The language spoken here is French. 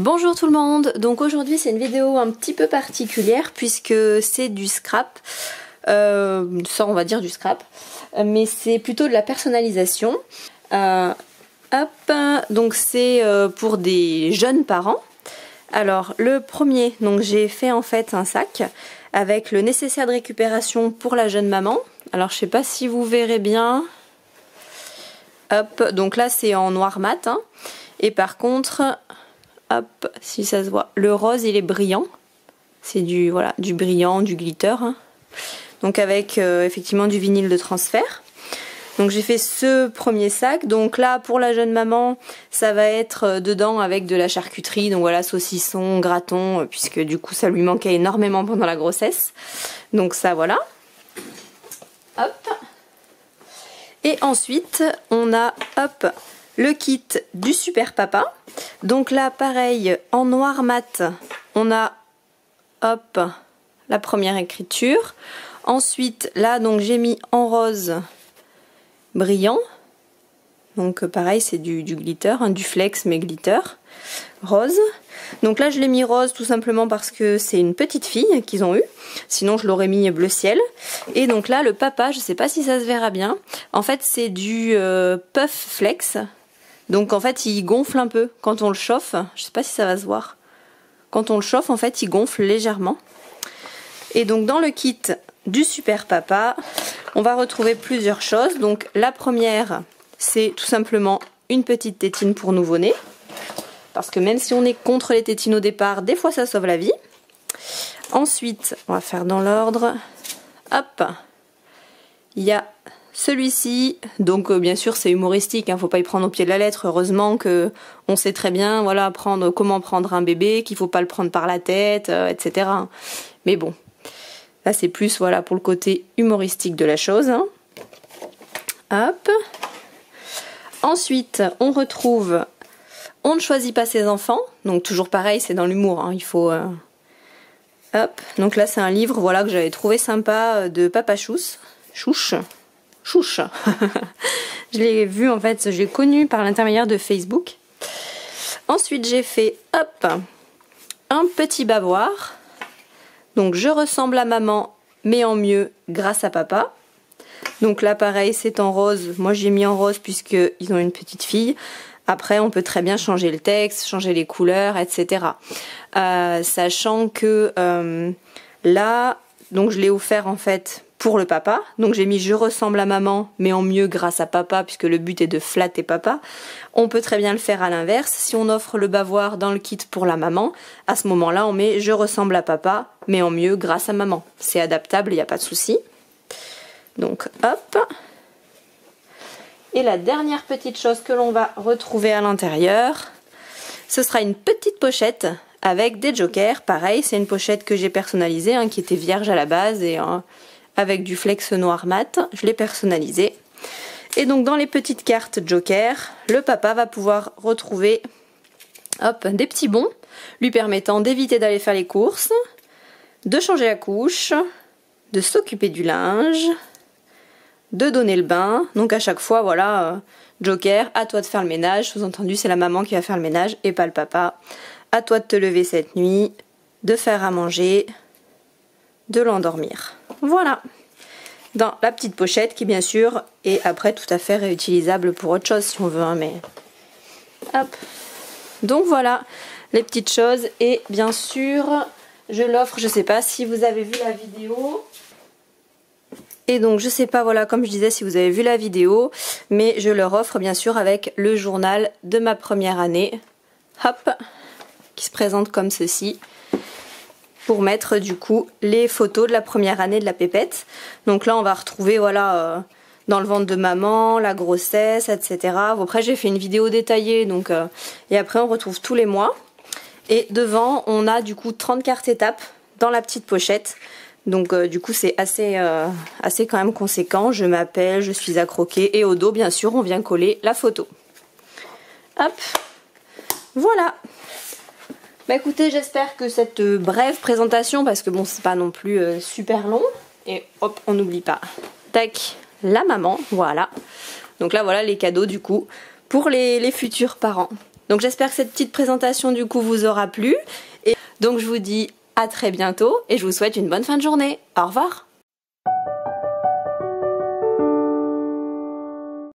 Bonjour tout le monde, donc aujourd'hui c'est une vidéo un petit peu particulière puisque c'est du scrap, ça on va dire du scrap, mais c'est plutôt de la personnalisation. Donc c'est pour des jeunes parents. Alors le premier, donc j'ai fait en fait un sac avec le nécessaire de récupération pour la jeune maman. Alors je sais pas si vous verrez bien. Hop, donc là c'est en noir mat, hein. Et par contre, hop, si ça se voit, le rose il est brillant. C'est du, voilà, du brillant, du glitter, hein. Donc avec effectivement du vinyle de transfert. Donc j'ai fait ce premier sac. Donc là pour la jeune maman, ça va être dedans avec de la charcuterie. Donc voilà, saucisson, graton, puisque du coup ça lui manquait énormément pendant la grossesse. Donc ça voilà. Hop. Et ensuite on a hop le kit du Super Papa. Donc là pareil en noir mat, on a hop la première écriture. Ensuite là donc j'ai mis en rose brillant, donc pareil c'est du glitter, hein, du flex mais glitter rose. Donc là je l'ai mis rose tout simplement parce que c'est une petite fille qu'ils ont eu, sinon je l'aurais mis bleu ciel. Et donc là le papa, je sais pas si ça se verra bien, en fait c'est du puff flex, donc en fait il gonfle un peu quand on le chauffe, je sais pas si ça va se voir, quand on le chauffe en fait il gonfle légèrement. Et donc dans le kit du Super Papa, on va retrouver plusieurs choses. Donc la première, c'est tout simplement une petite tétine pour nouveau-né. Parce que même si on est contre les tétines au départ, des fois ça sauve la vie. Ensuite, on va faire dans l'ordre. Hop, il y a celui-ci. Donc bien sûr c'est humoristique, hein, faut pas y prendre au pied de la lettre. Heureusement que on sait très bien, voilà, comment prendre un bébé, qu'il faut pas le prendre par la tête, etc. Mais bon. Là c'est plus voilà pour le côté humoristique de la chose, hein. Hop. Ensuite on retrouve On ne choisit pas ses enfants. Donc toujours pareil, c'est dans l'humour, hein. Il faut hop. Donc là c'est un livre voilà que j'avais trouvé sympa de Papa Chouche. Chouche. Je l'ai vu en fait, je l'ai connu par l'intermédiaire de Facebook. Ensuite j'ai fait hop un petit bavoir. Donc je ressemble à maman, mais en mieux grâce à papa. Donc là pareil c'est en rose, moi j'ai mis en rose puisqu'ils ont une petite fille. Après on peut très bien changer le texte, changer les couleurs, etc. Sachant que là, donc je l'ai offert en fait pour le papa. Donc j'ai mis je ressemble à maman, mais en mieux grâce à papa, puisque le but est de flatter papa. On peut très bien le faire à l'inverse. Si on offre le bavoir dans le kit pour la maman, à ce moment-là on met je ressemble à papa, mais en mieux grâce à maman. C'est adaptable, il n'y a pas de souci. Donc hop. Et la dernière petite chose que l'on va retrouver à l'intérieur, ce sera une petite pochette avec des jokers. Pareil, c'est une pochette que j'ai personnalisée, hein, qui était vierge à la base et avec du flex noir mat. Je l'ai personnalisée. Et donc dans les petites cartes jokers, le papa va pouvoir retrouver hop, des petits bons lui permettant d'éviter d'aller faire les courses, de changer la couche, de s'occuper du linge, de donner le bain. Donc à chaque fois voilà, joker, à toi de faire le ménage, sous-entendu c'est la maman qui va faire le ménage et pas le papa. À toi de te lever cette nuit, de faire à manger, de l'endormir. Voilà, dans la petite pochette qui bien sûr est après tout à fait réutilisable pour autre chose si on veut, hein, mais hop. Donc voilà les petites choses. Et bien sûr je l'offre, je sais pas si vous avez vu la vidéo. Et donc je sais pas voilà comme je disais si vous avez vu la vidéo, mais je leur offre bien sûr avec le journal de ma première année, hop, qui se présente comme ceci, pour mettre du coup les photos de la première année de la pépette. Donc là on va retrouver voilà dans le ventre de maman, la grossesse, etc. Après j'ai fait une vidéo détaillée donc et après on retrouve tous les mois. Et devant on a du coup 30 cartes étapes dans la petite pochette. Donc du coup c'est assez quand même conséquent. Je m'appelle, je suis à croquer et au dos bien sûr on vient coller la photo. Hop, voilà. Bah écoutez, j'espère que cette brève présentation, parce que bon c'est pas non plus super long, et hop on n'oublie pas, tac, la maman, voilà. Donc là voilà les cadeaux du coup pour les futurs parents. Donc j'espère que cette petite présentation du coup vous aura plu. Et donc je vous dis à très bientôt et je vous souhaite une bonne fin de journée. Au revoir.